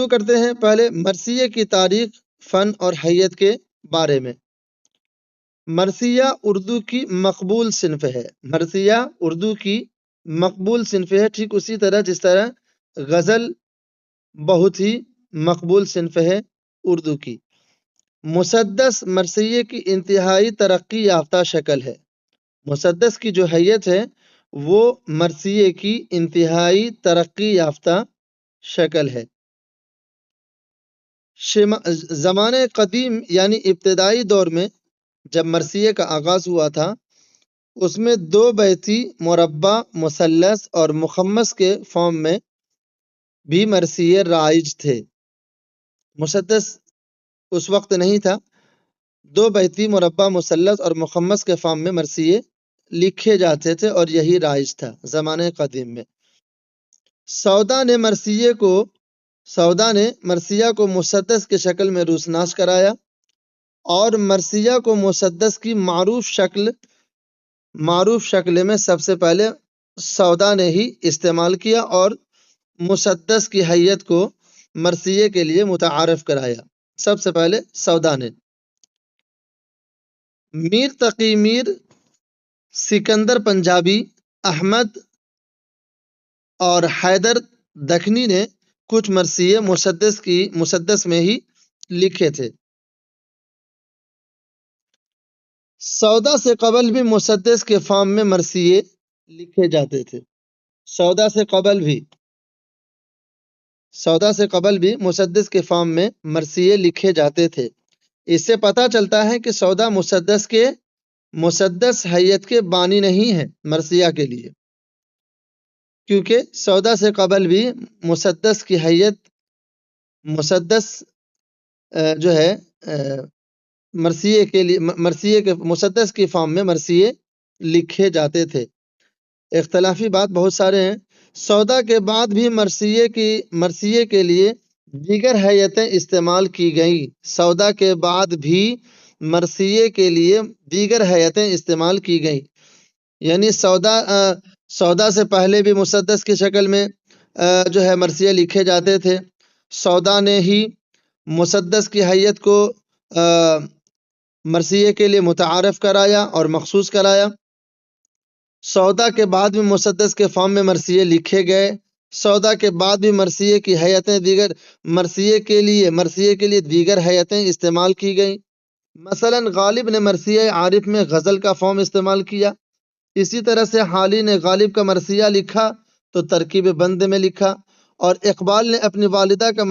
شروع کرتے ہیں پہلے مرثیے کی تاریخ، فن اور حیت کے بارے میں۔ مرثیہ اردو کی مقبول صنف ہے۔ مرثیہ اردو کی مقبول صنف ہے، ٹھیک اسی طرح جس طرح غزل بہت ہی مقبول صنف ہے اردو کی۔ مسدس مرثیے کی انتہائی ترقی یافتہ شکل ہے۔ مسدس کی جو حیت ہے وہ مرثیے کی انتہائی ترقی یافتہ شکل ہے۔ زمانے قدیم یعنی ابتدائی دور میں جب مرثیے کا آغاز ہوا تھا، اس میں 2 بیتی، مربع، مثلث اور مخمس کے فارم میں بھی مرثیے رائج تھے۔ مسدس اس وقت نہیں تھا، 2 بیتی، مربع، مثلث اور مخمس کے فارم میں مرثیے لکھے جاتے تھے اور یہی رائج تھا زمانے قدیم میں۔ سودا نے مرثیہ کو مسدس کی شکل میں روسناس کرایا اور مرثیہ کو مسدس کی معروف شکل میں سب سے پہلے سودا نے ہی استعمال کیا اور مسدس کی حیت کو مرثیے کے لیے متعارف کرایا سب سے پہلے سودا نے۔ میر تقی میر، سکندر پنجابی، احمد اور حیدر دکنی نے کچھ مرثیے مسدس میں ہی لکھے تھے۔ سودا سے قبل بھی مسدس کے فارم میں مرثیے لکھے جاتے تھے۔ سودا سے قبل بھی مسدس کے فارم میں مرثیے لکھے جاتے تھے۔ اس سے پتہ چلتا ہے کہ سودا مسدس حیت کے بانی نہیں ہے مرثیہ کے لیے، کیونکہ سودا سے قبل بھی مسدس کی حیت جو ہے مسدس کی فارم میں مرثیے لکھے جاتے تھے۔ اختلافی بات بہت سارے ہیں۔ سودا کے بعد بھی مرثیے کے لیے دیگر حیتیں استعمال کی گئیں۔ سودا کے بعد بھی مرثیے کے لیے دیگر حیتیں استعمال کی گئیں، یعنی سودا سے پہلے بھی مسدس کی شکل میں جو ہے مرثیے لکھے جاتے تھے۔ سودا نے ہی مسدس کی حیت کو مرثیے کے لیے متعارف کرایا اور مخصوص کرایا۔ سودا کے بعد بھی مسدس کے فارم میں مرثیے لکھے گئے۔ سودا کے بعد بھی مرثیے کی حیتیں مرثیے کے لیے دیگر حیتیں استعمال کی گئیں۔ مثلا غالب نے مرثیہ عارف میں غزل کا فارم استعمال کیا۔ اسی طرح سے حالی نے غالب کا مرثیہ لکھا تو ترکیب بند میں لکھا، اور اقبال نے اپنی والدہ کا